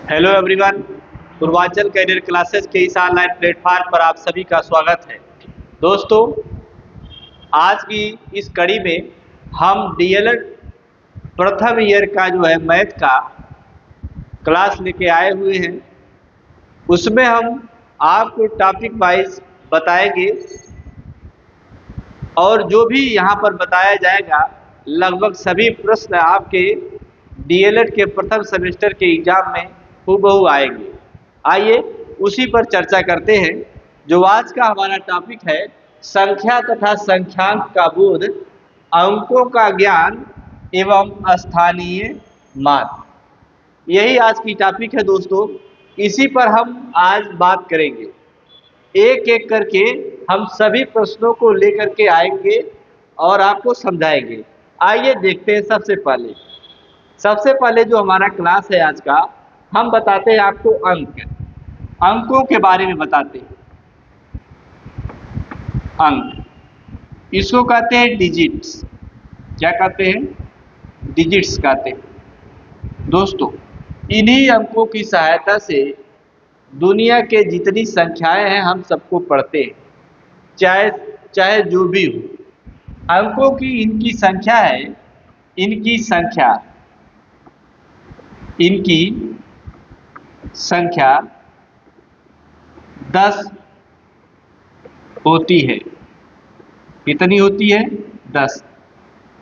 Hello everyone. Purvanchal career classes के इस online platform पर आप सभी का स्वागत है। दोस्तों, आज की इस कड़ी में हम डीएलएड प्रथम ईयर का जो है मैथ का क्लास लेके आए हुए हैं। उसमें हम आपको टॉपिक वाइज बताएंगे और जो भी यहाँ पर बताया जाएगा लगभग सभी प्रश्न आपके डीएलएड के प्रथम सेमेस्टर के एग्जाम में हूबहू आएंगे। आइए उसी पर चर्चा करते हैं। जो आज का हमारा टॉपिक है, संख्या तथा संख्यांक का बोध, अंकों का ज्ञान एवं स्थानीय मान। यही आज की टॉपिक है दोस्तों। इसी पर हम आज बात करेंगे। एक एक करके हम सभी प्रश्नों को लेकर के आएंगे और आपको समझाएंगे। आइए देखते हैं। सबसे पहले जो हमारा क्लास है आज का, हम बताते हैं आपको अंकों के बारे में बताते हैं। अंक इसको कहते हैं डिजिट्स। क्या कहते हैं? डिजिट्स कहते हैं। दोस्तों, इन्हीं अंकों की सहायता से दुनिया के जितनी संख्याएं हैं हम सबको पढ़ते हैं, चाहे चाहे जो भी हो। अंकों की इनकी संख्या है, इनकी संख्या 10 होती है। कितनी होती है? 10।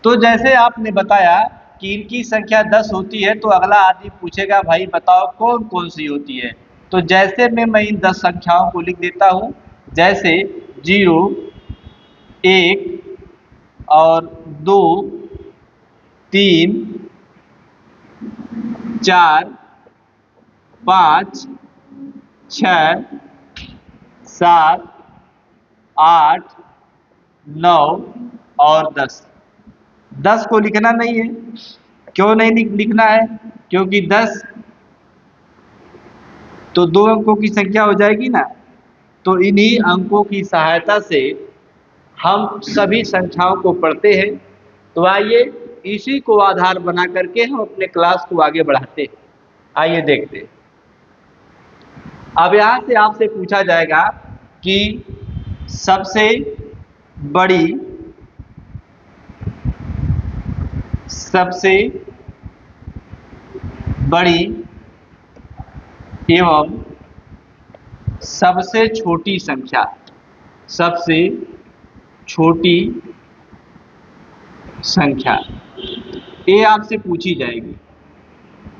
तो जैसे आपने बताया कि इनकी संख्या 10 होती है, तो अगला आदमी पूछेगा भाई बताओ कौन कौन सी होती है। तो जैसे मैं इन 10 संख्याओं को लिख देता हूं, जैसे 0, 1 और 2, 3, 4, 5, 6, 7, 8, 9 और 10। 10 को लिखना नहीं है। क्यों नहीं लिखना है? क्योंकि 10 तो 2 अंकों की संख्या हो जाएगी ना। तो इन्हीं अंकों की सहायता से हम सभी संख्याओं को पढ़ते हैं। तो आइए इसी को आधार बना करके हम अपने क्लास को आगे बढ़ाते हैं। आइए देखते हैं। अब यहाँ से आपसे पूछा जाएगा कि सबसे बड़ी एवं सबसे छोटी संख्या, ये आपसे पूछी जाएगी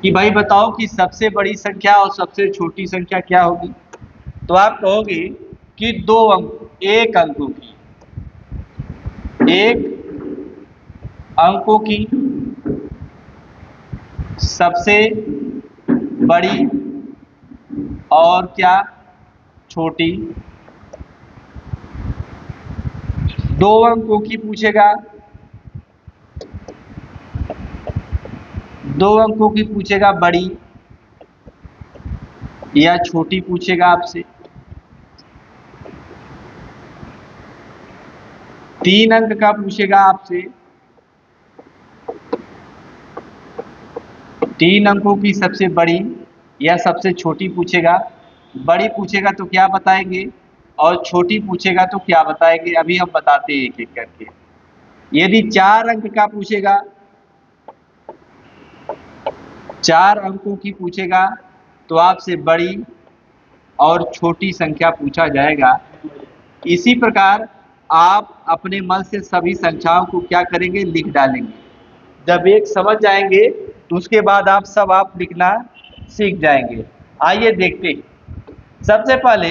कि भाई बताओ कि सबसे बड़ी संख्या और सबसे छोटी संख्या क्या होगी। तो आप कहोगे कि एक अंकों की सबसे बड़ी और क्या छोटी। 2 अंकों की पूछेगा, 2 अंकों की पूछेगा बड़ी या छोटी पूछेगा आपसे। 3 अंक का पूछेगा आपसे। 3 अंकों की सबसे बड़ी या सबसे छोटी पूछेगा। बड़ी पूछेगा तो क्या बताएंगे और छोटी पूछेगा तो क्या बताएंगे, अभी हम बताते हैं एक एक करके। यदि 4 अंक का पूछेगा, 4 अंकों की पूछेगा तो आपसे बड़ी और छोटी संख्या पूछा जाएगा। इसी प्रकार आप अपने मन से सभी संख्याओं को क्या करेंगे? लिख डालेंगे। जब एक समझ जाएंगे तो उसके बाद आप लिखना सीख जाएंगे। आइए देखते हैं। सबसे पहले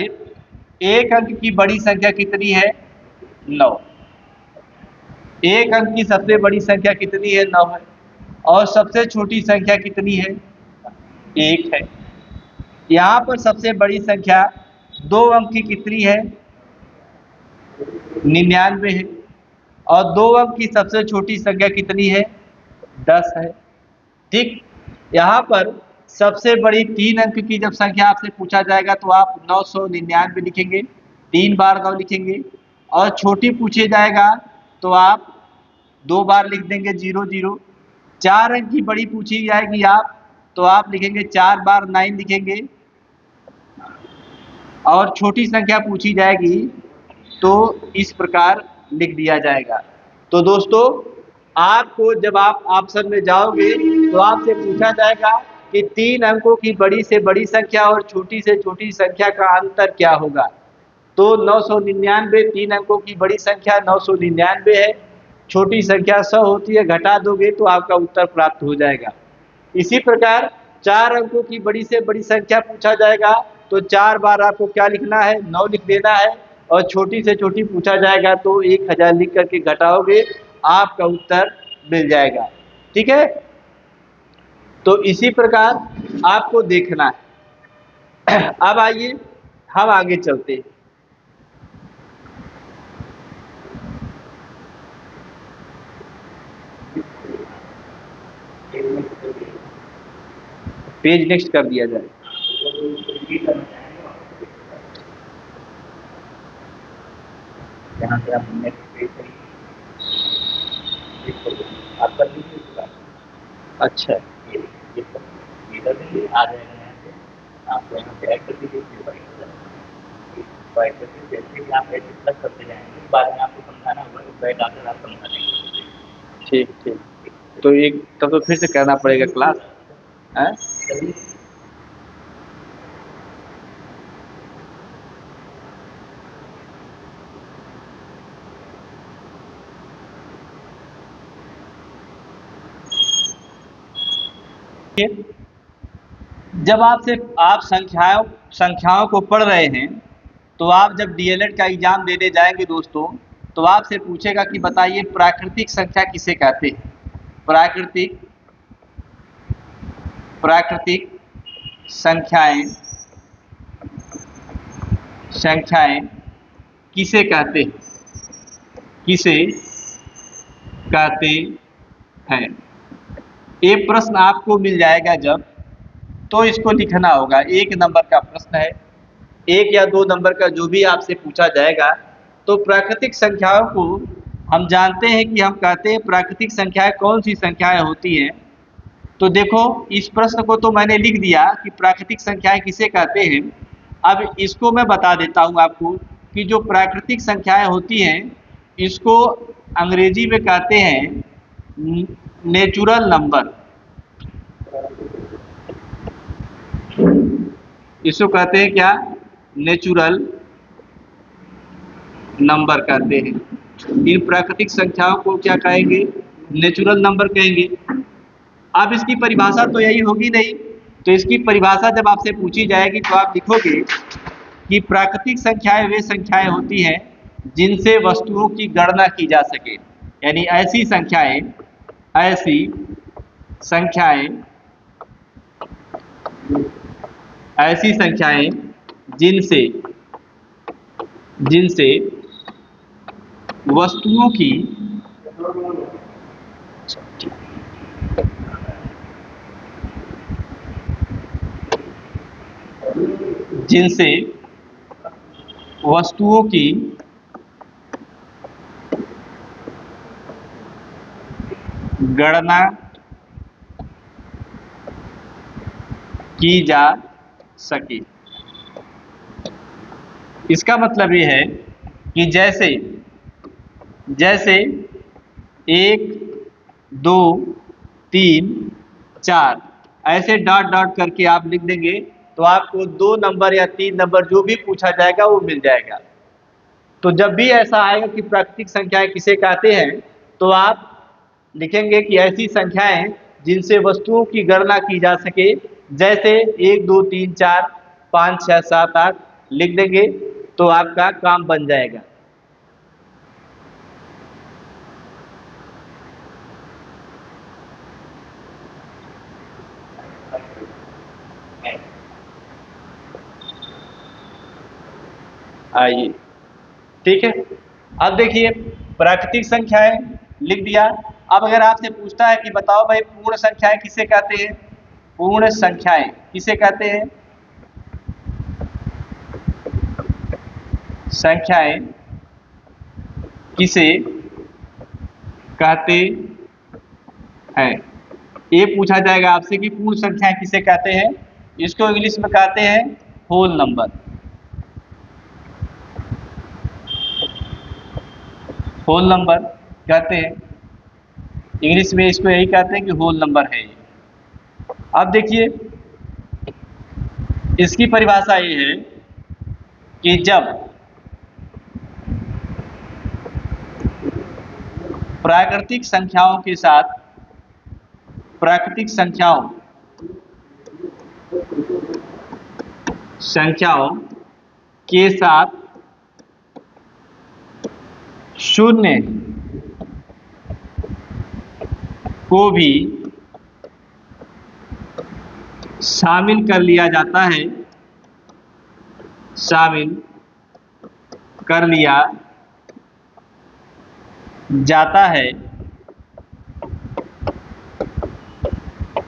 एक अंक की बड़ी संख्या कितनी है? 9। एक अंक की सबसे बड़ी संख्या कितनी है? 9 है। और सबसे छोटी संख्या कितनी है? 1 है। यहाँ पर सबसे बड़ी संख्या 2 अंक की कितनी है? 99 है। और 2 अंक की सबसे छोटी संख्या कितनी है? 10 है। ठीक। यहाँ पर सबसे बड़ी 3 अंक की जब संख्या आपसे पूछा जाएगा तो आप 999 लिखेंगे, 3 बार 9 लिखेंगे। और छोटी पूछे जाएगा तो आप 2 बार लिख देंगे 00। 4 अंक की बड़ी पूछी जाएगी, आप तो आप लिखेंगे 4 बार 9 लिखेंगे, और छोटी संख्या पूछी जाएगी तो इस प्रकार लिख दिया जाएगा। तो दोस्तों, आपको जब आप ऑप्शन में जाओगे तो आपसे पूछा जाएगा कि 3 अंकों की बड़ी से बड़ी संख्या और छोटी से छोटी संख्या का अंतर क्या होगा। तो 999 3 अंकों की बड़ी संख्या 999 है, छोटी संख्या 100 होती है, घटा दोगे तो आपका उत्तर प्राप्त हो जाएगा। इसी प्रकार 4 अंकों की बड़ी से बड़ी संख्या पूछा जाएगा तो 4 बार आपको क्या लिखना है, 9 लिख देना है, और छोटी से छोटी पूछा जाएगा तो 1000 लिख करके घटाओगे, आपका उत्तर मिल जाएगा। ठीक है, तो इसी प्रकार आपको देखना है। अब आइए हम आगे चलते हैं। पेज नेक्स्ट कर दिया जाए। यहाँ से आप नेक्स्ट पेज आप कर लीजिए। अच्छा, इधर भी आ जाएगा, यहाँ से आपको यहाँ पे ऐड कर दीजिए, जैसे कि आप ऐसे तक करते जाएंगे, बाद में आपको समझाना होगा तो बैठ आकर आप समझा देंगे। ठीक ठीक, तो एक तब तो फिर से करना पड़ेगा क्लास है? जब आप संख्याओं को पढ़ रहे हैं तो आप जब डीएलएड का एग्जाम देने जाएंगे दोस्तों, तो आपसे पूछेगा कि बताइए प्राकृतिक संख्या किसे कहते हैं। प्राकृतिक संख्याएं किसे कहते हैं, ये प्रश्न आपको मिल जाएगा जब, तो इसको लिखना होगा। 1 नंबर का प्रश्न है, 1 या 2 नंबर का जो भी आपसे पूछा जाएगा। तो प्राकृतिक संख्याओं को हम जानते हैं कि हम कहते हैं प्राकृतिक संख्याएं कौन सी संख्याएं होती हैं। तो देखो, इस प्रश्न को तो मैंने लिख दिया कि प्राकृतिक संख्याएं किसे कहते हैं। अब इसको मैं बता देता हूं आपको कि जो प्राकृतिक संख्याएं होती हैं इसको अंग्रेजी में कहते हैं नेचुरल नंबर। इसको कहते हैं क्या, नेचुरल नंबर कहते हैं। इन प्राकृतिक संख्याओं को क्या कहेंगे, नेचुरल नंबर कहेंगे। अब इसकी परिभाषा तो यही होगी नहीं, तो इसकी परिभाषा जब आपसे पूछी जाएगी तो आप लिखोगे कि प्राकृतिक संख्याएं वे संख्याएं होती हैं जिनसे वस्तुओं की गणना की जा सके, यानी ऐसी संख्याएं जिनसे वस्तुओं की गणना की जा सके। इसका मतलब ये है कि जैसे 1 2 3 4 ऐसे डॉट डॉट करके आप लिख देंगे तो आपको 2 नंबर या 3 नंबर जो भी पूछा जाएगा वो मिल जाएगा। तो जब भी ऐसा आएगा कि प्राकृतिक संख्याएं किसे कहते हैं तो आप लिखेंगे कि ऐसी संख्याएं जिनसे वस्तुओं की गणना की जा सके, जैसे 1 2 3 4 5 6 7 8 लिख देंगे तो आपका काम बन जाएगा। आइए, ठीक है। अब देखिए, प्राकृतिक संख्याएं लिख दिया। अब अगर आपसे पूछता है कि बताओ भाई पूर्ण संख्याएं किसे कहते हैं, पूर्ण संख्याएं किसे कहते हैं, संख्याएं किसे कहते हैं, ये पूछा जाएगा आपसे कि पूर्ण संख्या किसे कहते हैं, इसको इंग्लिश में कहते हैं होल नंबर। होल नंबर कहते हैं, इंग्लिश में इसको यही कहते हैं कि होल नंबर है ये। अब देखिए इसकी परिभाषा ये है कि जब प्राकृतिक संख्याओं के साथ के साथ शून्य को भी शामिल कर लिया जाता है,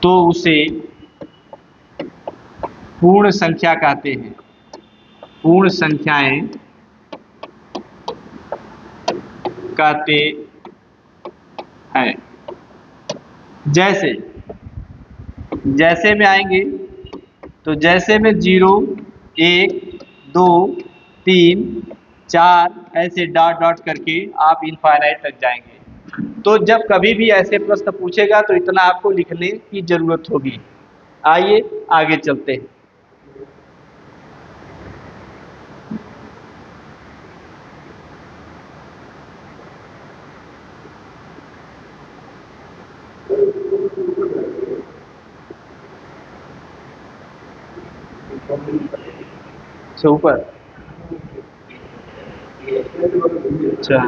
तो उसे पूर्ण संख्या कहते हैं। पूर्ण संख्याएं कहते हैं। जैसे में आएंगे तो जैसे में 0, 1, 2, 3, 4 ऐसे डॉट डॉट करके आप इनफाइनाइट तक जाएंगे। तो जब कभी भी ऐसे प्रश्न पूछेगा तो इतना आपको लिखने की जरूरत होगी। आइए आगे चलते हैं। ऊपर अच्छा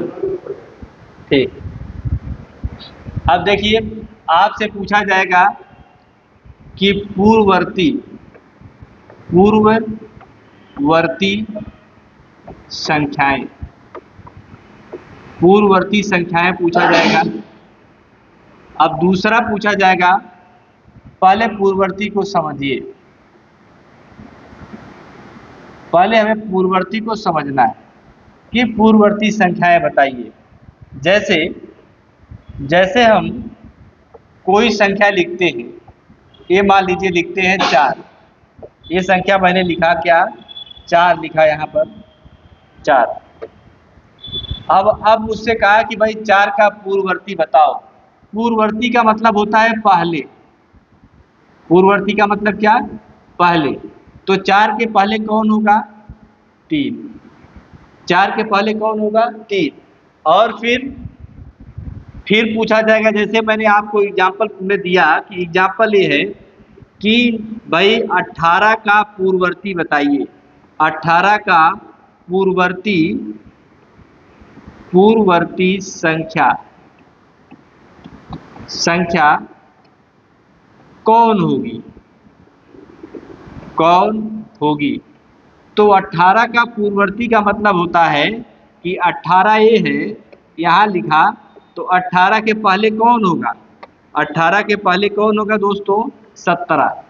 ठीक। अब देखिए आपसे पूछा जाएगा कि पूर्ववर्ती संख्याएं पूछा जाएगा। अब दूसरा पूछा जाएगा, पहले पूर्ववर्ती को समझिए। पहले हमें पूर्ववर्ती को समझना है कि पूर्ववर्ती संख्याएं बताइए। जैसे हम कोई संख्या लिखते हैं, ये मान लीजिए लिखते हैं 4। ये संख्या मैंने लिखा क्या, 4 लिखा यहाँ पर 4। अब मुझसे कहा कि भाई 4 का पूर्ववर्ती बताओ। पूर्ववर्ती का मतलब होता है पहले। पूर्ववर्ती का मतलब क्या, पहले। तो 4 के पहले कौन होगा, 3। 4 के पहले कौन होगा, 3। और फिर पूछा जाएगा, जैसे मैंने आपको एग्जाम्पल में दिया कि एग्जाम्पल ये है कि भाई 18 का पूर्ववर्ती बताइए। 18 का पूर्ववर्ती संख्या कौन होगी। तो 18 का पूर्ववर्ती का मतलब होता है कि 18 ये है यहाँ लिखा, तो 18 के पहले कौन होगा, 18 के पहले कौन होगा दोस्तों, 17।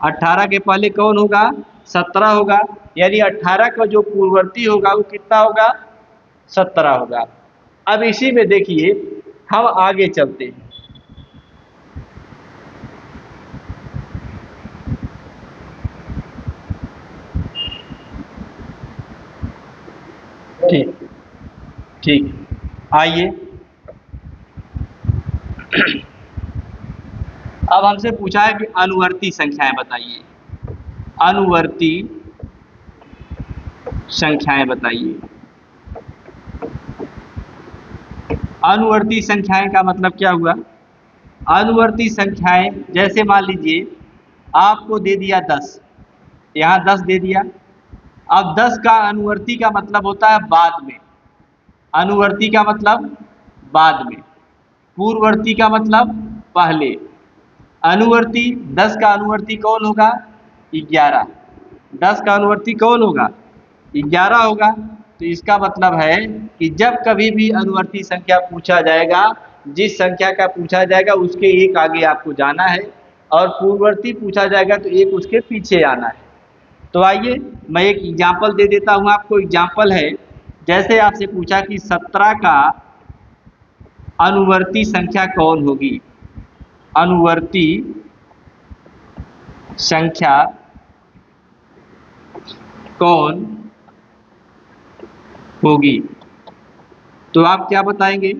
18 के पहले कौन होगा, 17 होगा। यानी 18 का जो पूर्ववर्ती होगा वो कितना होगा, 17 होगा। अब इसी में देखिए हम आगे चलते हैं। ठीक आइए अब हमसे पूछा है कि अनुवर्ती संख्याएं बताइए। अनुवर्ती संख्याएं बताइए। अनुवर्ती संख्याएं का मतलब क्या हुआ, अनुवर्ती संख्याएं जैसे मान लीजिए आपको दे दिया 10, यहाँ 10 दे दिया। अब 10 का अनुवर्ती का मतलब होता है बाद में। अनुवर्ती का मतलब बाद में, पूर्ववर्ती का मतलब पहले। अनुवर्ती 10 का अनुवर्ती कौन होगा, 11। 10 का अनुवर्ती कौन होगा, 11 होगा। तो इसका मतलब है कि जब कभी भी अनुवर्ती संख्या पूछा जाएगा, जिस संख्या का पूछा जाएगा उसके एक आगे आपको जाना है, और पूर्ववर्ती पूछा जाएगा तो एक उसके पीछे आना है। तो आइए मैं एक एग्जाम्पल दे देता हूं आपको। एग्जाम्पल है, जैसे आपसे पूछा कि 17 का अनुवर्ती संख्या कौन होगी। अनुवर्ती संख्या कौन होगी? तो आप क्या बताएंगे?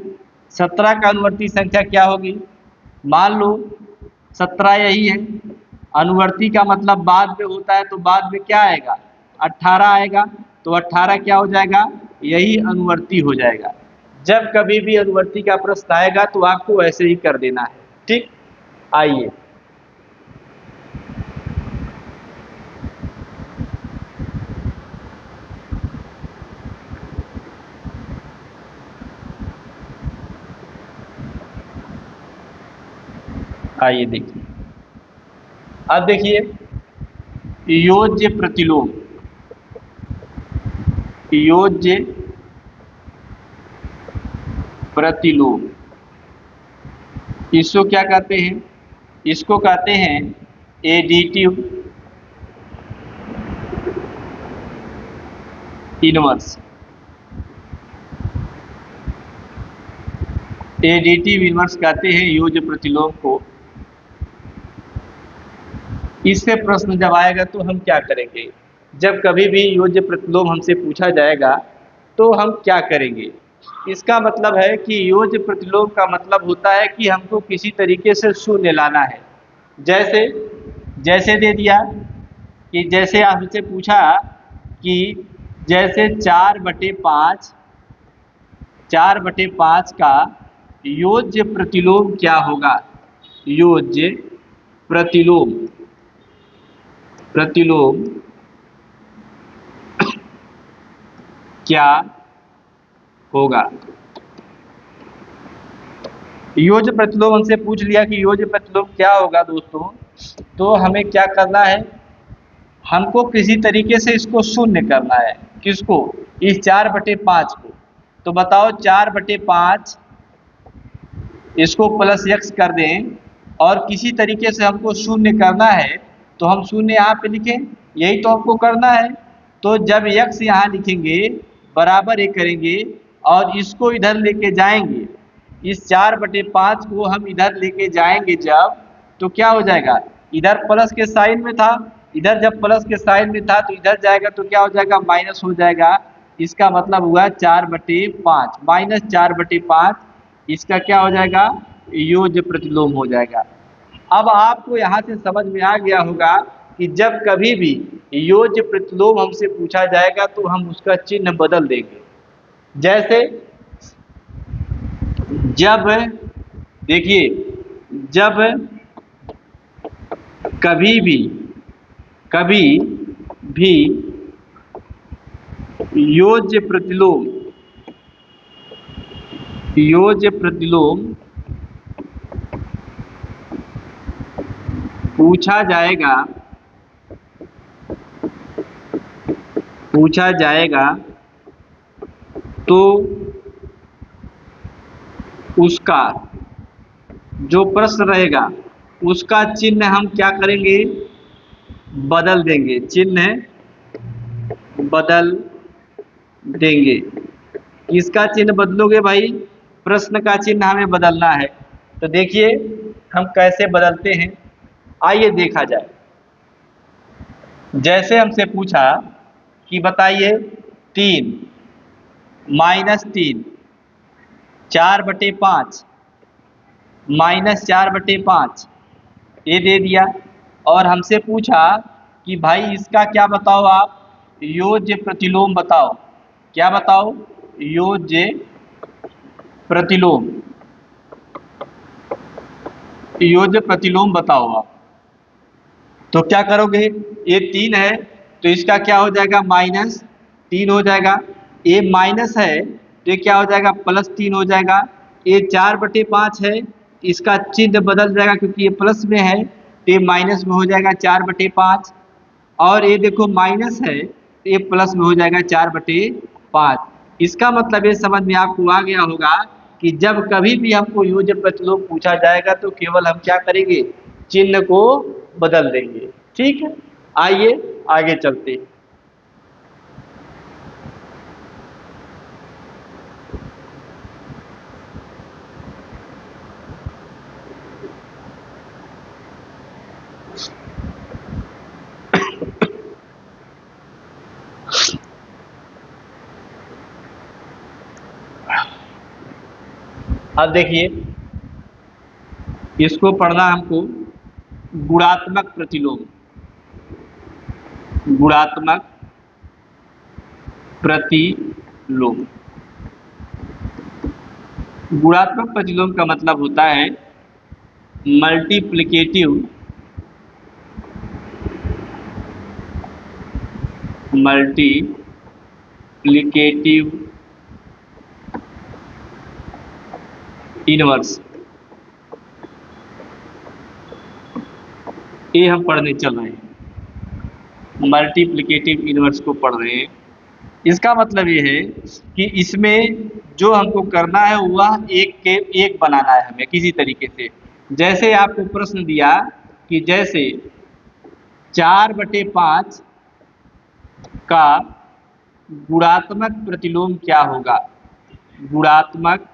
17 का अनुवर्ती संख्या क्या होगी? मान लो 17 यही है, अनुवर्ती का मतलब बाद में होता है, तो बाद में क्या आएगा? 18 आएगा। तो 18 क्या हो जाएगा? यही अनुवर्ती हो जाएगा। जब कभी भी अनुवर्ती का प्रश्न आएगा तो आपको ऐसे ही कर देना है। ठीक, आइए आइए देखिए। अब देखिए, योज्य प्रतिलोम, योज्य प्रतिलोम, इसको क्या कहते हैं? इसको कहते हैं एडिटिव इनवर्स। एडिटिव इनवर्स कहते हैं योज्य प्रतिलोम को। इससे प्रश्न जब आएगा तो हम क्या करेंगे? जब कभी भी योज्य प्रतिलोम हमसे पूछा जाएगा तो हम क्या करेंगे? इसका मतलब है कि योज्य प्रतिलोम का मतलब होता है कि हमको किसी तरीके से शून्य लाना है। जैसे जैसे दे दिया कि जैसे आपसे पूछा कि जैसे 4/5 का योज्य प्रतिलोम क्या होगा? योज्य प्रतिलोम प्रतिलोम क्या होगा? योज्य प्रतिलोम हमसे पूछ लिया कि योज्य प्रतिलोम क्या होगा दोस्तों, तो हमें क्या करना है? हमको किसी तरीके से इसको शून्य करना है। किसको? इस 4/5 को। तो बताओ 4/5 इसको प्लस x कर दें और किसी तरीके से हमको शून्य करना है, तो हम शून्य यहाँ पे लिखें, यही तो हमको करना है। तो जब x यहाँ लिखेंगे बराबर ये करेंगे और इसको इधर लेके जाएंगे, इस 4/5 को हम इधर लेके जाएंगे जब, तो क्या हो जाएगा? इधर प्लस के साइन में था, इधर जब प्लस के साइन में था तो इधर जाएगा तो क्या हो जाएगा? माइनस हो जाएगा। इसका मतलब हुआ 4/5 माइनस 4/5, इसका क्या हो जाएगा? योज्य प्रतिलोम हो जाएगा। अब आपको यहाँ से समझ में आ गया होगा कि जब कभी भी योज्य प्रतिलोम हमसे पूछा जाएगा तो हम उसका चिन्ह बदल देंगे। जैसे जब देखिए, जब कभी भी योज्य प्रतिलोम पूछा जाएगा तो उसका जो प्रश्न रहेगा उसका चिन्ह हम क्या करेंगे? बदल देंगे, चिन्ह बदल देंगे। किसका चिन्ह बदलोगे भाई? प्रश्न का चिन्ह हमें बदलना है। तो देखिए हम कैसे बदलते हैं, आइए देखा जाए। जैसे हमसे पूछा कि बताइए 3 -3 4/5 -4/5 ये दे दिया, और हमसे पूछा कि भाई इसका क्या बताओ आप? योज्य प्रतिलोम बताओ। क्या बताओ? योज्य प्रतिलोम, योज्य प्रतिलोम बताओ आप। तो क्या करोगे? ये 3 है तो इसका क्या हो जाएगा? -3 हो जाएगा। ये माइनस है तो ये क्या हो जाएगा? +3 हो जाएगा। ये 4/5 है, इसका चिन्ह बदल जाएगा क्योंकि ये प्लस में है तो ये माइनस में हो जाएगा 4/5। और ये देखो माइनस है तो ये प्लस में हो जाएगा 4/5। इसका मतलब ये समझ में आपको आ गया होगा कि जब कभी भी हमको योज्य प्रतिलोम पूछा जाएगा तो केवल हम क्या करेंगे? चिन्ह को बदल देंगे। ठीक है, आइए आगे चलते हैं। अब देखिए, इसको पढ़ना हमको गुणात्मक प्रतिलोम। गुणात्मक प्रतिलोम। गुणात्मक प्रतिलोम का मतलब होता है मल्टीप्लिकेटिव इनवर्स। ये हम पढ़ने चल रहे हैं, मल्टीप्लिकेटिव इनवर्स को पढ़ रहे हैं। इसका मतलब ये है कि इसमें जो हमको करना है वह एक के एक बनाना है हमें किसी तरीके से। जैसे आपको प्रश्न दिया कि जैसे 4/5 का गुणात्मक प्रतिलोम क्या होगा। गुणात्मक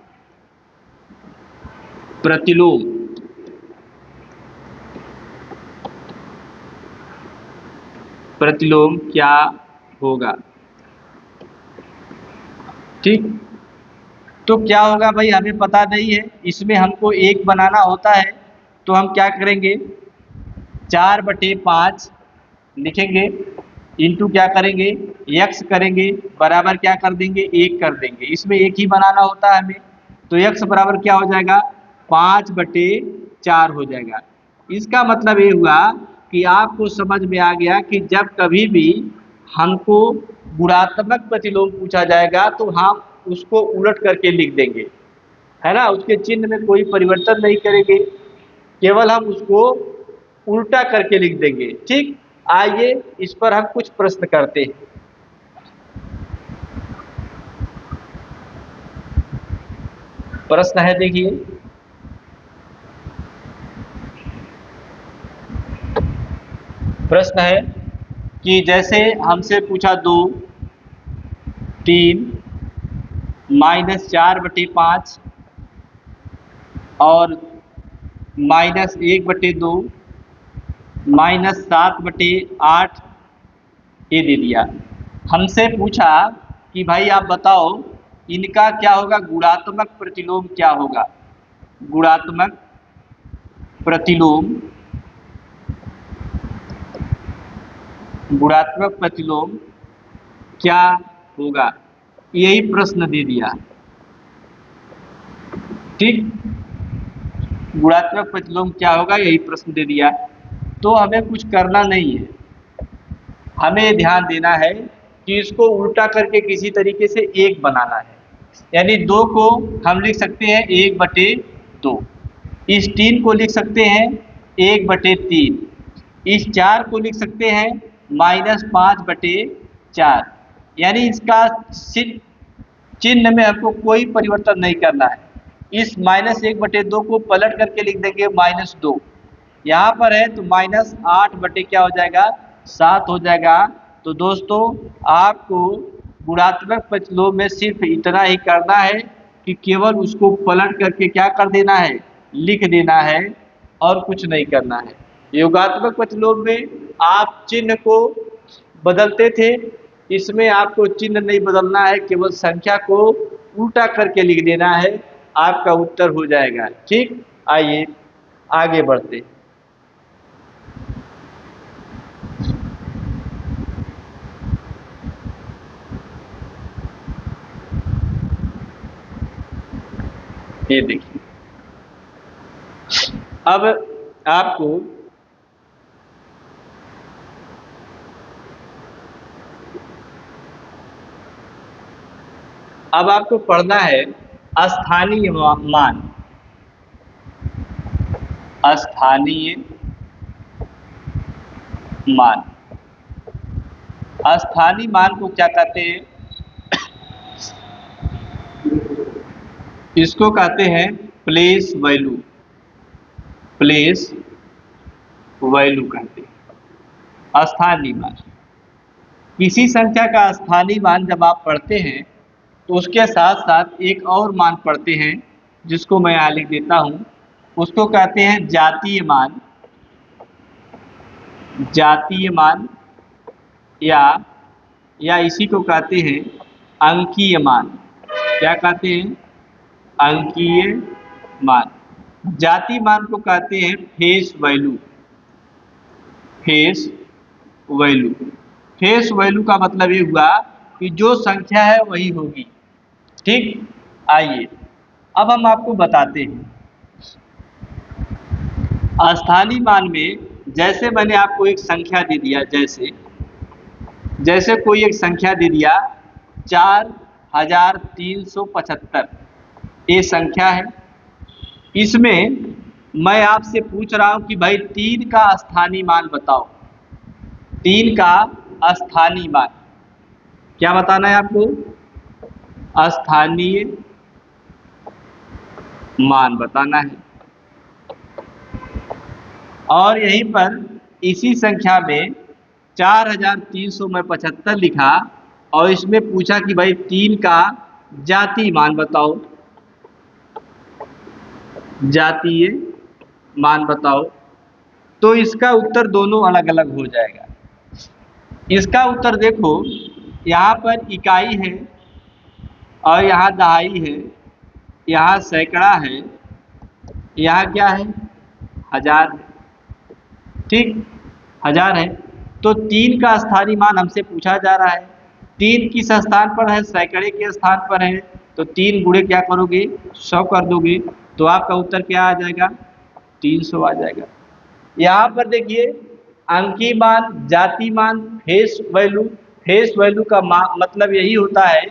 प्रतिलोम क्या होगा, ठीक। तो क्या होगा भाई, हमें पता नहीं है। इसमें हमको एक बनाना होता है, तो हम क्या करेंगे, 4/5 लिखेंगे, इंटू क्या करेंगे, x करेंगे, बराबर क्या कर देंगे, 1 कर देंगे। इसमें एक ही बनाना होता है हमें, तो x बराबर क्या हो जाएगा, 5/4 हो जाएगा। इसका मतलब ये हुआ कि आपको समझ में आ गया कि जब कभी भी हमको गुणात्मक प्रतिलोम पूछा जाएगा तो हम उसको उलट करके लिख देंगे, है ना। उसके चिन्ह में कोई परिवर्तन नहीं करेंगे, केवल हम उसको उल्टा करके लिख देंगे, ठीक। आइए इस पर हम कुछ प्रश्न करते हैं। प्रश्न है, देखिए, प्रश्न है कि जैसे हमसे पूछा 2, 3, -4/5 और -1/2, -7/8 ये दे दिया। हमसे पूछा कि भाई आप बताओ इनका क्या होगा, गुणात्मक प्रतिलोम क्या होगा। गुणात्मक प्रतिलोम, गुणात्मक प्रतिलोम क्या होगा, यही प्रश्न दे दिया, ठीक। गुणात्मक प्रतिलोम क्या होगा, यही प्रश्न दे दिया। तो हमें कुछ करना नहीं है, हमें ध्यान देना है कि इसको उल्टा करके किसी तरीके से एक बनाना है। यानी 2 को हम लिख सकते हैं 1/2, इस 3 को लिख सकते हैं 1/3, इस 4 को लिख सकते हैं -5/4। यानी इसका चिन्ह में हमको कोई परिवर्तन नहीं करना है। इस -1/2 को पलट करके लिख देंगे -2। यहाँ पर है तो -8 क्या हो जाएगा, 7 हो जाएगा। तो दोस्तों आपको गुणात्मक प्रतिलोम में सिर्फ इतना ही करना है कि केवल उसको पलट करके क्या कर देना है, लिख देना है, और कुछ नहीं करना है। योगात्मक प्रतिलोम में आप चिन्ह को बदलते थे, इसमें आपको चिन्ह नहीं बदलना है, केवल संख्या को उल्टा करके लिख देना है, आपका उत्तर हो जाएगा, ठीक। आइए आगे बढ़ते हैं। ये देखिए, अब आपको पढ़ना है स्थानीय मान। स्थानीय मान, स्थानीय मान को क्या कहते हैं, इसको कहते हैं प्लेस वैल्यू। प्लेस वैल्यू कहते हैं स्थानीय मान। किसी संख्या का स्थानीय मान जब आप पढ़ते हैं तो उसके साथ साथ एक और मान पढ़ते हैं, जिसको मैं यहाँ लिख देता हूँ, उसको कहते हैं जातीय मान। जातीय मान या इसी को कहते हैं अंकीय मान। क्या कहते हैं? अंकीय मान। जाति मान को कहते हैं face value. Face value. Face value का मतलब ये हुआ कि जो संख्या है वही होगी। ठीक, आइए अब हम आपको बताते हैं। स्थानीय मान में जैसे मैंने आपको एक संख्या दे दिया, जैसे कोई एक संख्या दे दिया 4375, ये संख्या है। इसमें मैं आपसे पूछ रहा हूं कि भाई 3 का स्थानीय मान बताओ। 3 का स्थानीय मान क्या बताना है आपको? स्थानीय मान बताना है। और यहीं पर इसी संख्या में 4375 लिखा और इसमें पूछा कि भाई 3 का जातीय मान बताओ। जातीय मान बताओ, तो इसका उत्तर दोनों अलग अलग हो जाएगा। इसका उत्तर देखो, यहाँ पर इकाई है और यहाँ दहाई है, यहाँ सैकड़ा है, यहाँ क्या है? हजार है। ठीक, हजार है। तो 3 का स्थानीय मान हमसे पूछा जा रहा है। 3 किस स्थान पर है? सैकड़े के स्थान पर है। तो 3 गुणे क्या करोगे? 100 कर दोगे, तो आपका उत्तर क्या आ जाएगा? 300 आ जाएगा। यहाँ पर देखिए, अंकीय मान, जाति मान, फेस वैल्यू। फेस वैल्यू का मतलब यही होता है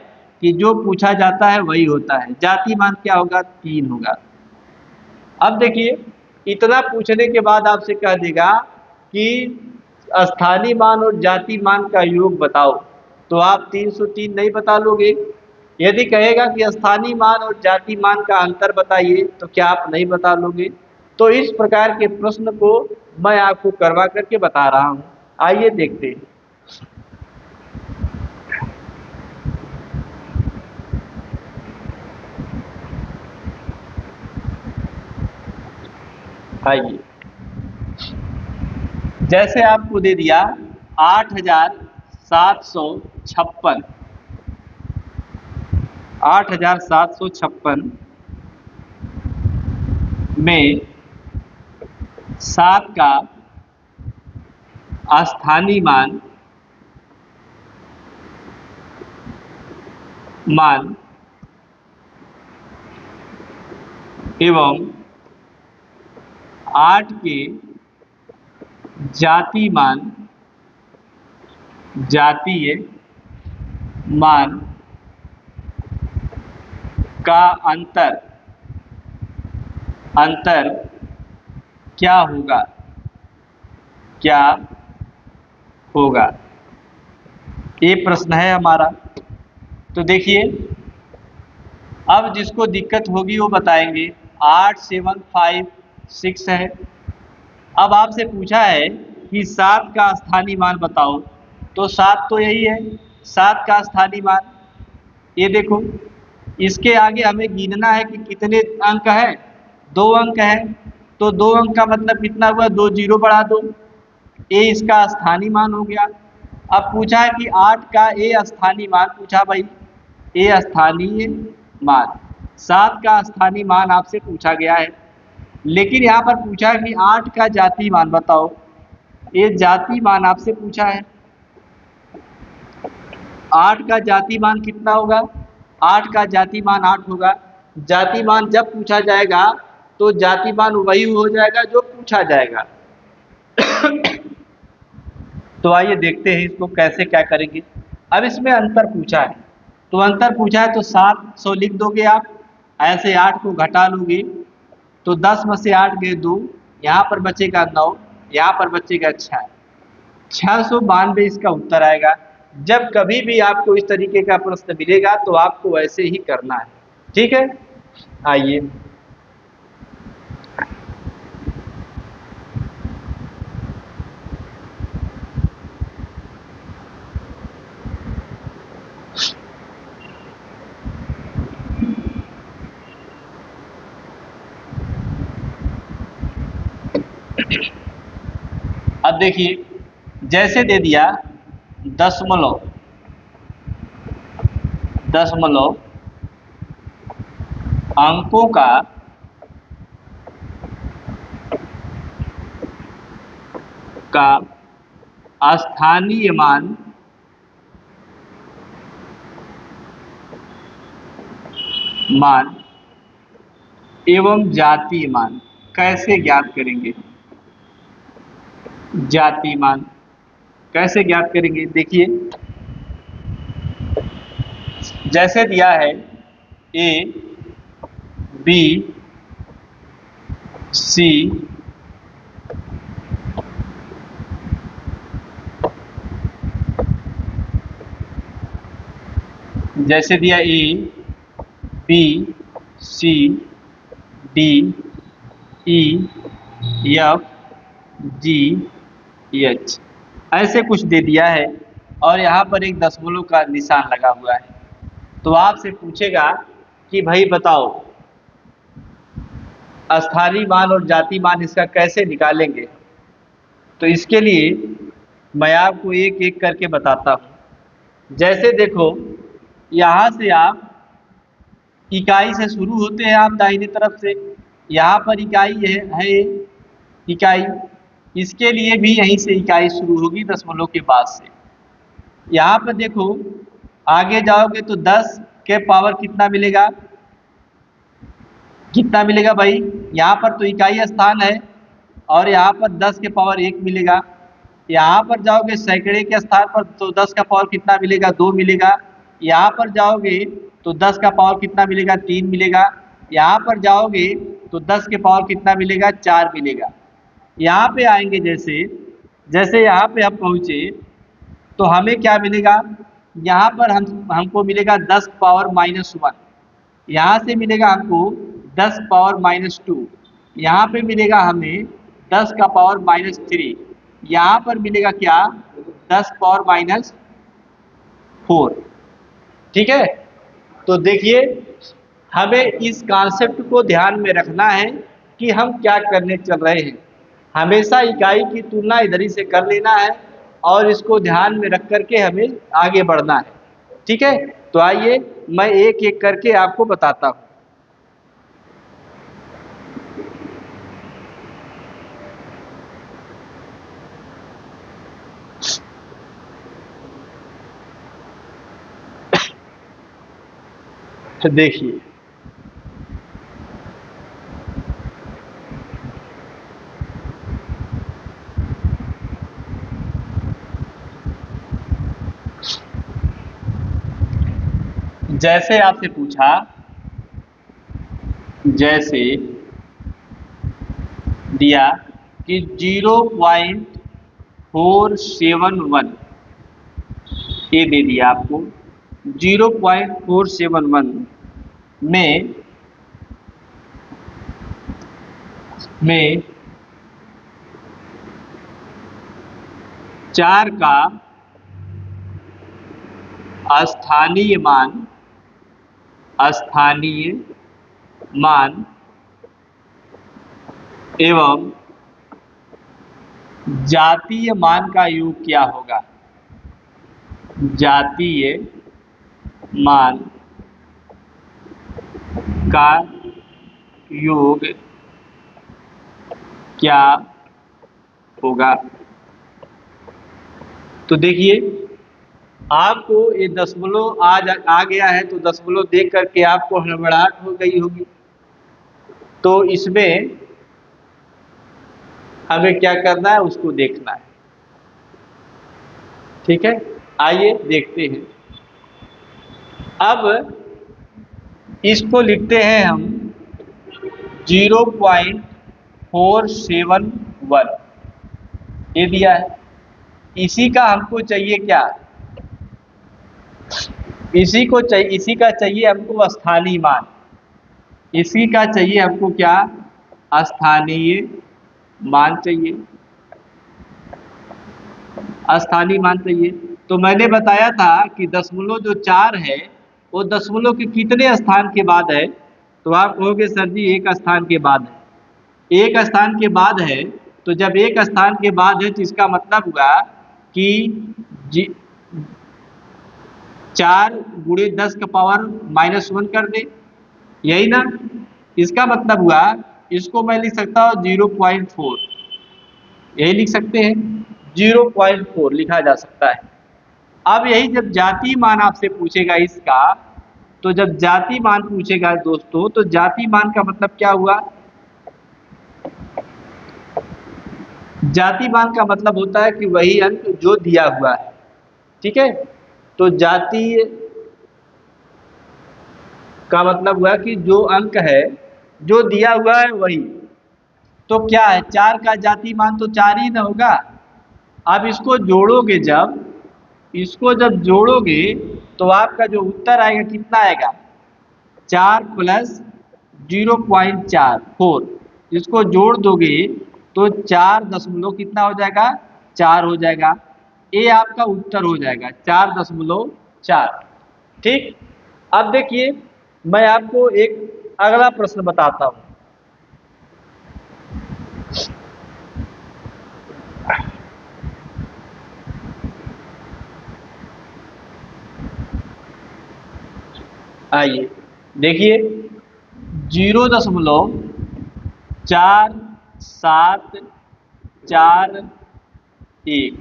कि जो पूछा जाता है वही होता है। जाति मान क्या होगा? 3 होगा। अब देखिए, इतना पूछने के बाद आपसे कह देगा कि स्थानीय मान और जाति मान का योग बताओ, तो आप 303 नहीं बता लोगे। यदि कहेगा कि स्थानीय मान और जाति मान का अंतर बताइए, तो क्या आप नहीं बता लोगे? तो इस प्रकार के प्रश्न को मैं आपको करवा करके बता रहा हूं। आइए देखते हैं। आइए, जैसे आपको दे दिया 8756, 8756 में 7 का स्थानीय मान एवं 8 के जातीय मान का अंतर क्या होगा? क्या होगा? ये प्रश्न है हमारा। तो देखिए, अब जिसको दिक्कत होगी वो बताएंगे। 8756 है। अब आपसे पूछा है कि 7 का स्थानीय मान बताओ, तो 7 तो यही है, 7 का स्थानीय मान। ये देखो, इसके आगे हमें गिनना है कि कितने अंक है? 2 अंक है। तो 2 अंक का मतलब कितना हुआ? 2 जीरो बढ़ा दो, ये इसका स्थानीय मान हो गया। अब पूछा है कि 8 का ए स्थानीय मान पूछा भाई, ए स्थानीय मान। 7 का स्थानीय मान आपसे पूछा गया है, लेकिन यहाँ पर पूछा है कि 8 का जातीय मान बताओ। ये जातीय मान आपसे पूछा है। 8 का जातीय मान कितना होगा? 8 का जातीय मान 8 होगा। जातीय मान जब पूछा जाएगा तो जातीय मान वही हो जाएगा जो पूछा जाएगा। तो आइए देखते हैं इसको कैसे क्या करेंगे। अब इसमें अंतर पूछा है, तो अंतर पूछा है तो 700 लिख दोगे आप। ऐसे 8 को घटा लोगे तो 10 में से 8 गए 2, यहाँ पर बचेगा 9, यहाँ पर बचेगा 6, 692 इसका उत्तर आएगा। जब कभी भी आपको इस तरीके का प्रश्न मिलेगा तो आपको वैसे ही करना है। ठीक है, आइए। अब देखिए, जैसे दे दिया दशमलव, दशमलव अंकों का स्थानीय मान एवं जातीय मान कैसे ज्ञात करेंगे? जातीय मान कैसे ज्ञात करेंगे? देखिए जैसे दिया है ए बी सी जैसे दिया A B C D E F G H ऐसे कुछ दे दिया है और यहाँ पर एक दशमलव का निशान लगा हुआ है। तो आपसे पूछेगा कि भाई बताओ स्थानीय मान और जातीय मान इसका कैसे निकालेंगे? तो इसके लिए मैं आपको एक एक करके बताता हूँ। जैसे देखो यहाँ से आप इकाई से शुरू होते हैं, आप दाहिने तरफ से, यहाँ पर इकाई है इकाई, इसके लिए भी यहीं से इकाई शुरू होगी दशमलव के बाद से। यहाँ पर देखो आगे जाओगे तो 10 के पावर कितना मिलेगा? कितना मिलेगा भाई? यहाँ पर तो इकाई स्थान है और यहाँ पर 10 के पावर 1 मिलेगा। यहाँ पर जाओगे सैकड़े के स्थान पर तो 10 का पावर कितना मिलेगा? 2 मिलेगा। यहाँ पर जाओगे तो 10 का पावर कितना मिलेगा? 3 मिलेगा। यहाँ पर जाओगे तो 10 के पावर कितना मिलेगा? 4 मिलेगा। यहाँ पे आएंगे जैसे यहाँ पे हम पहुँचे तो हमें क्या मिलेगा? यहाँ पर हमको मिलेगा 10 पावर -1, यहाँ से मिलेगा हमको 10 पावर -2, यहाँ पे मिलेगा हमें 10 का पावर -3, यहाँ पर मिलेगा क्या? 10 पावर -4। ठीक है, तो देखिए हमें इस कॉन्सेप्ट को ध्यान में रखना है कि हम क्या करने चल रहे हैं। हमेशा इकाई की तुलना इधर ही से कर लेना है और इसको ध्यान में रख करके हमें आगे बढ़ना है। ठीक है, तो आइए मैं एक एक करके आपको बताता हूँ। देखिए जैसे आपसे पूछा, जैसे दिया कि 0.471 ये दे दिया आपको। 0.471 में 4 का स्थानीय मान एवं जातीय मान का योग क्या होगा? जातीय मान का योग क्या होगा? तो देखिए आपको ये दशमलव आ गया है तो दशमलव देख करके आपको हड़बड़ाहट हो गई होगी। तो इसमें हमें क्या करना है उसको देखना है। ठीक है, आइए देखते हैं। अब इसको लिखते हैं हम 0.471 ये दिया है। इसी का हमको चाहिए क्या? इसी का चाहिए हमको स्थानीय मान। इसी का चाहिए हमको क्या? स्थानीय मान चाहिए, स्थानीय मान चाहिए। तो मैंने बताया था कि दशमलव जो 4 है वो दशमलव के कितने स्थान के बाद है? तो आप कहोगे सर जी एक स्थान के बाद है। एक स्थान के बाद है तो जब एक स्थान के बाद है तो इसका मतलब हुआ कि 4 गुणे 10 का पावर -1 कर दे, यही ना। इसका मतलब हुआ इसको मैं लिख सकता हूँ 0.4, यही लिख सकते हैं, 0.4 लिखा जा सकता है। अब यही जब जाति मान आपसे पूछेगा इसका, तो जब जाति मान पूछेगा दोस्तों, तो जाति मान का मतलब क्या हुआ? जाति मान का मतलब होता है कि वही अंक जो दिया हुआ है, ठीक है। तो जाति का मतलब हुआ कि जो अंक है जो दिया हुआ है वही। तो क्या है, 4 का जाति मान तो 4 ही ना होगा। आप इसको जोड़ोगे, जब इसको जब जोड़ोगे तो आपका जो उत्तर आएगा कितना आएगा? 4 प्लस 0.44, इसको जोड़ दोगे तो 4 दशमलव कितना हो जाएगा? 4 हो जाएगा। ये आपका उत्तर हो जाएगा 4.4। ठीक। अब देखिए मैं आपको एक अगला प्रश्न बताता हूं। आइए देखिए, 0.4741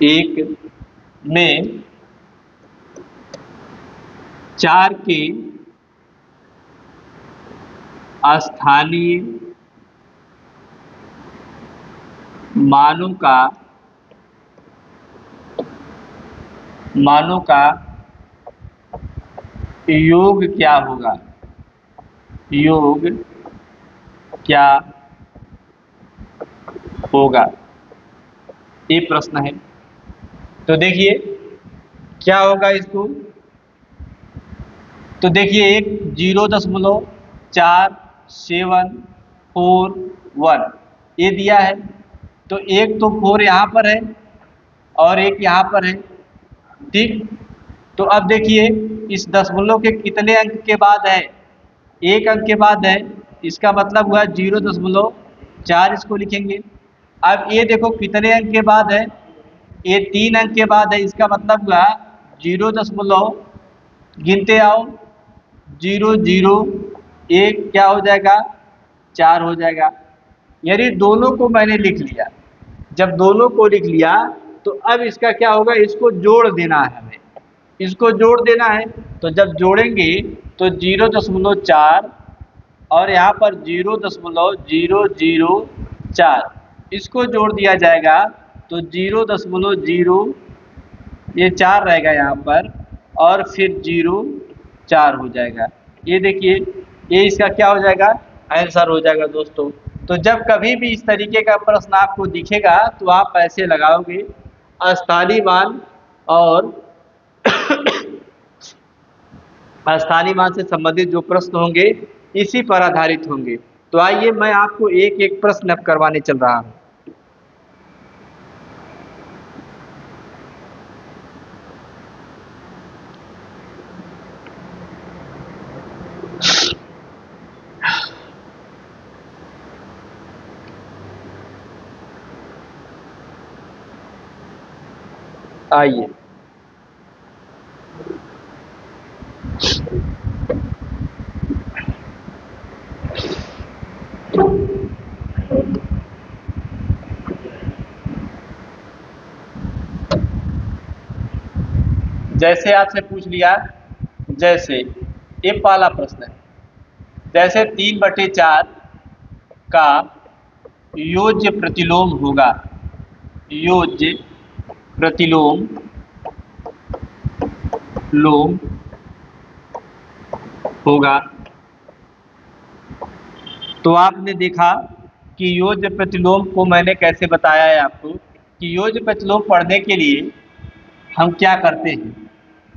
एक में 4 के स्थानीय मानों का योग क्या होगा? योग क्या होगा, ये प्रश्न है। तो देखिए क्या होगा इसको। तो देखिए एक 0.4741 ये दिया है, तो एक तो 4 यहाँ पर है और एक यहाँ पर है, ठीक। तो अब देखिए इस दशमलव के कितने अंक के बाद है? एक अंक के बाद है, इसका मतलब हुआ 0.4 इसको लिखेंगे। अब ये देखो कितने अंक के बाद है? ये 3 अंक के बाद है, इसका मतलब हुआ 0. गिनते आओ, 0.01 क्या हो जाएगा? 4 हो जाएगा। यानी दोनों को मैंने लिख लिया। जब दोनों को लिख लिया तो अब इसका क्या होगा? इसको जोड़ देना है हमें, इसको जोड़ देना है। तो जब जोड़ेंगे तो 0.4 और यहाँ पर 0.004 इसको जोड़ दिया जाएगा तो 0.0 ये 4 रहेगा यहाँ पर और फिर 0.4 हो जाएगा। ये देखिए ये इसका क्या हो जाएगा? आंसर हो जाएगा दोस्तों। तो जब कभी भी इस तरीके का प्रश्न आपको दिखेगा तो आप ऐसे लगाओगे, स्थानीय मान और स्थानीय मान से संबंधित जो प्रश्न होंगे इसी पर आधारित होंगे। तो आइए मैं आपको एक एक प्रश्न अब करवाने चल रहा हूं। आइए जैसे आपसे पूछ लिया, जैसे ये पहला प्रश्न है, जैसे 3/4 का योज्य प्रतिलोम होगा, योज्य प्रतिलोम होगा। तो आपने देखा कि योज्य प्रतिलोम को मैंने कैसे बताया है आपको कि योज्य प्रतिलोम पढ़ने के लिए हम क्या करते हैं।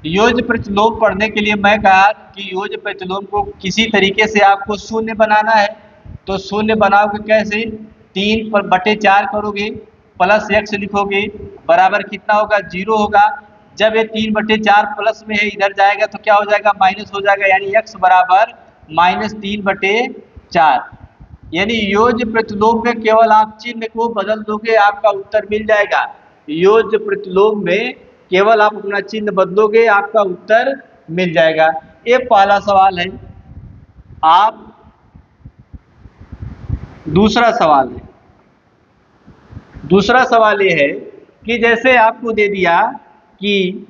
योज्य प्रतिलोम पढ़ने के लिए मैं कहा कि योज्य प्रतिलोम को किसी तरीके से आपको शून्य बनाना है। तो शून्य बनाओगे कैसे? 3/4 करोगे प्लस x लिखोगे बराबर कितना होगा? 0 होगा। जब ये 3/4 प्लस में है इधर जाएगा तो क्या हो जाएगा? माइनस हो जाएगा, यानी x बराबर -3/4। यानी योज्य प्रतिलोम में केवल आप चिन्ह को बदल दोगे, आपका उत्तर मिल जाएगा। योज्य प्रतिलोम में केवल आप अपना चिन्ह बदलोगे, आपका उत्तर मिल जाएगा। ये पहला सवाल है। आप दूसरा सवाल है, दूसरा सवाल ये है कि जैसे आपको दे दिया कि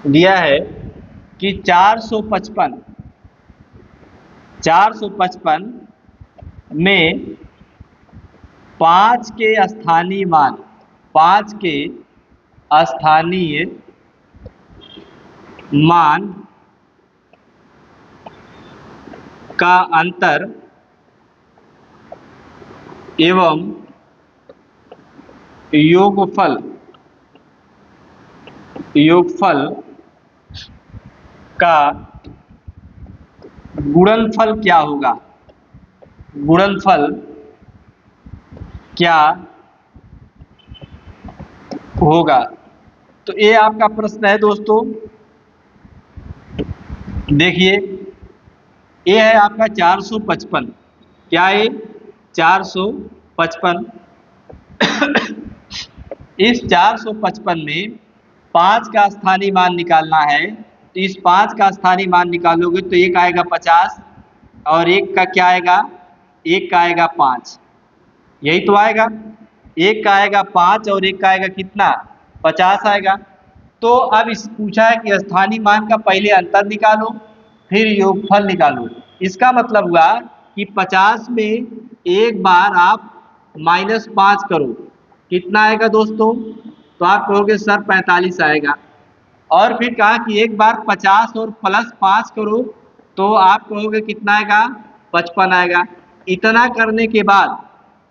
दिया है कि 455 में 5 के स्थानीय मान, 5 के स्थानीय मान का अंतर एवं योगफल का गुणनफल क्या होगा, गुणनफल क्या होगा। तो ये आपका प्रश्न है दोस्तों। देखिए, ये है आपका 455। क्या है? 455। इस 455 में 5 का स्थानीय मान निकालना है। तो इस 5 का स्थानीय मान निकालोगे तो एक आएगा 50 और एक का क्या आएगा, एक का आएगा 5। यही तो आएगा। एक का आएगा 5 और एक का आएगा कितना, 50 आएगा। तो अब इस पूछा है कि स्थानीय मान का पहले अंतर निकालो फिर योगफल निकालो। इसका मतलब हुआ कि 50 में एक बार आप -5 करो, कितना आएगा दोस्तों? तो आप कहोगे सर 45 आएगा। और फिर कहा कि एक बार 50 और +5 करो तो आप कहोगे कितना आएगा, 55 आएगा। इतना करने के बाद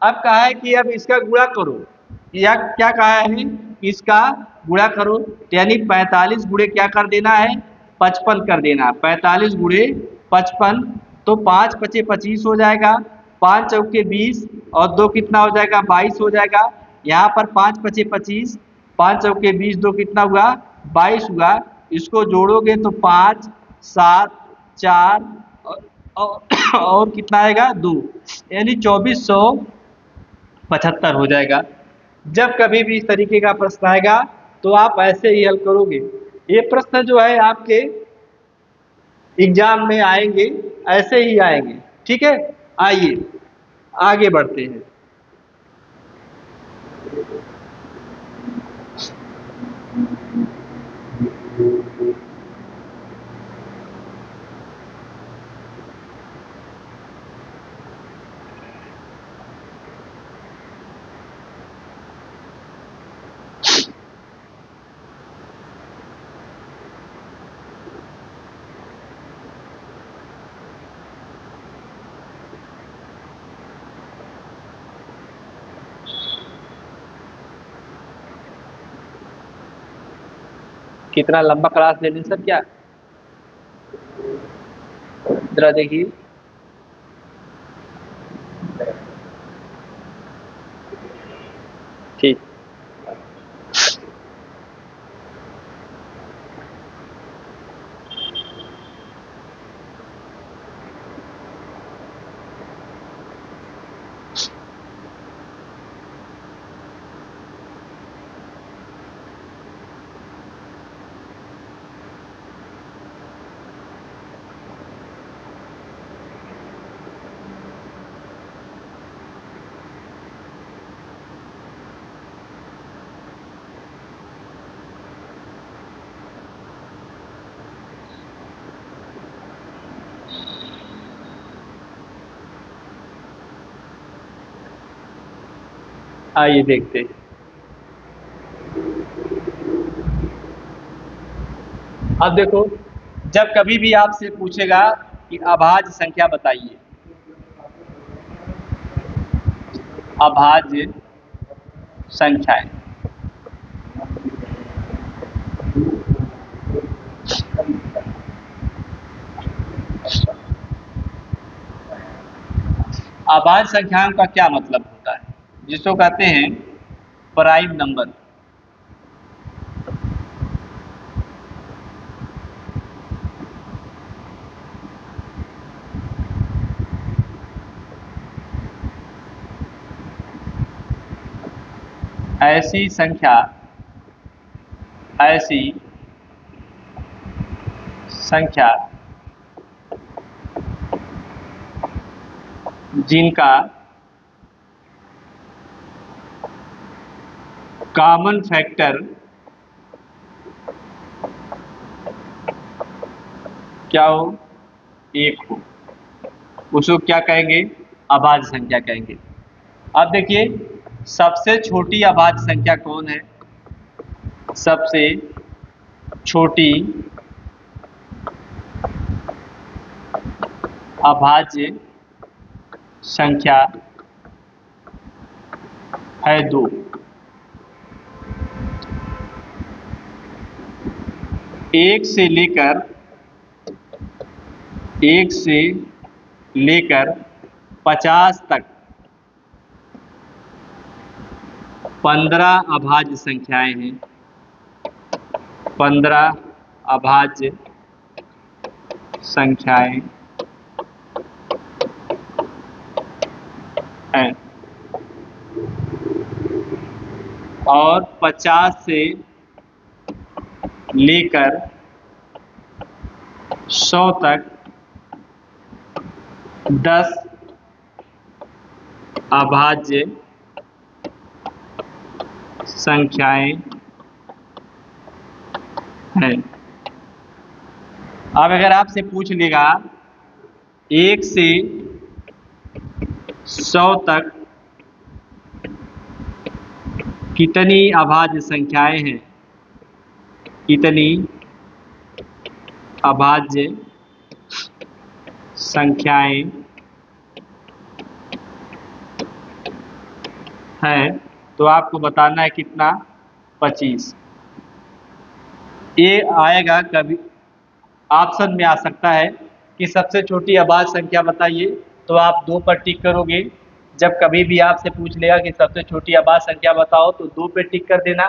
अब कहा है कि अब इसका गुणा करो, या क्या कहा है, इसका गुणा करो। यानी 45 गुणे क्या कर देना है, 55 कर देना। 45 गुणे 55, तो 5 × 5 = 25 हो जाएगा। 5 चौके 20 और 2 कितना हो जाएगा, 22 हो जाएगा। यहाँ पर 5 × 5 = 25, 5 चौके 20, 2 कितना हुआ, 22 हुआ। इसको जोड़ोगे तो 5, 7, 4 और कितना आएगा, 2, यानी 2475 हो जाएगा। जब कभी भी इस तरीके का प्रश्न आएगा तो आप ऐसे ही हल करोगे। ये प्रश्न जो है आपके एग्जाम में आएंगे, ऐसे ही आएंगे। ठीक है, आइए आगे बढ़ते हैं। कितना लंबा क्लास ले लें सर क्या? जरा देखिए। ठीक, आइए देखते हैं। अब देखो, जब कभी भी आपसे पूछेगा कि अभाज्य संख्या बताइए, अभाज्य संख्याएं, अभाज्य संख्याओं का क्या मतलब होता है, जिसको कहते हैं प्राइम नंबर। ऐसी संख्या जिनका कॉमन फैक्टर क्या हो, 1 हो, उसको क्या कहेंगे, अभाज्य संख्या कहेंगे। अब देखिए सबसे छोटी अभाज्य संख्या कौन है, सबसे छोटी अभाज्य संख्या है 2। एक से लेकर 50 तक 15 अभाज्य संख्याएं हैं, 15 अभाज्य संख्याएं हैं। और 50 से लेकर 100 तक 10 अभाज्य संख्याएं हैं। अब अगर आपसे पूछ लेगा 1 से 100 तक कितनी अभाज्य संख्याएं हैं, कितनी अभाज्य संख्याएं हैं, तो आपको बताना है कितना, 25। ये आएगा कभी ऑप्शन में आ सकता है कि सबसे छोटी अभाज्य संख्या बताइए, तो आप 2 पर टिक करोगे। जब कभी भी आपसे पूछ लेगा कि सबसे छोटी अभाज्य संख्या बताओ तो 2 पे टिक कर देना।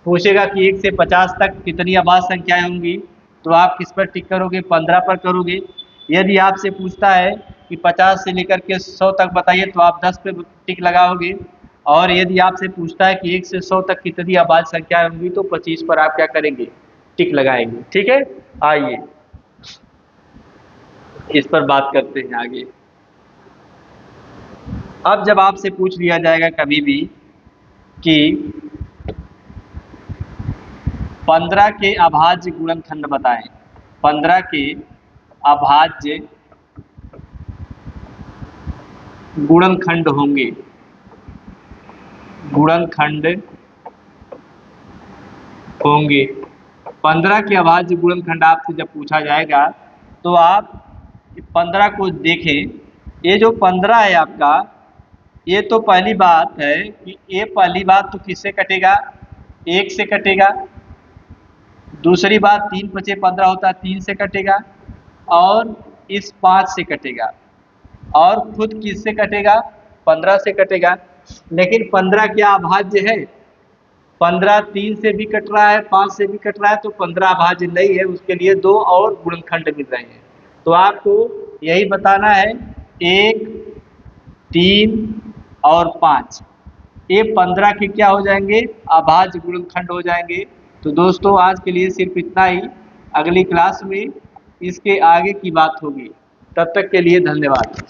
पूछेगा कि 1 से 50 तक कितनी अभाज्य संख्याएं होंगी, तो आप किस पर टिक करोगे, 15 पर करोगे। यदि आपसे पूछता है कि 50 से लेकर के 100 तक बताइए, तो आप 10 पे टिक लगाओगे। और यदि आपसे पूछता है कि 1 से 100 तक कितनी अभाज्य संख्याएं होंगी, तो 25 पर आप क्या करेंगे, टिक लगाएंगे। ठीक है, आइए इस पर बात करते हैं आगे। अब जब आपसे पूछ लिया जाएगा कभी भी कि 15 के अभाज्य गुणनखंड बताएं, 15 के अभाज्य गुणनखंड होंगे, गुणनखंड होंगे। 15 के अभाज्य गुणनखंड आपसे जब पूछा जाएगा तो आप 15 को देखें। ये जो 15 है आपका, ये तो पहली बात है कि ये पहली बात तो किससे कटेगा, 1 से कटेगा। दूसरी बात 3 × 5 = 15 होता है, 3 से कटेगा। और इस 5 से कटेगा। और खुद किससे कटेगा, 15 से कटेगा। लेकिन 15 क्या अभाज्य है, 15 3 से भी कट रहा है, 5 से भी कट रहा है, तो 15 अभाज्य नहीं है। उसके लिए 2 और गुणनखंड मिल रहे हैं। तो आपको यही बताना है, 1, 3 और 5 ये 15 के क्या हो जाएंगे, अभाज्य गुणनखंड हो जाएंगे। तो दोस्तों आज के लिए सिर्फ इतना ही। अगली क्लास में इसके आगे की बात होगी। तब तक के लिए धन्यवाद।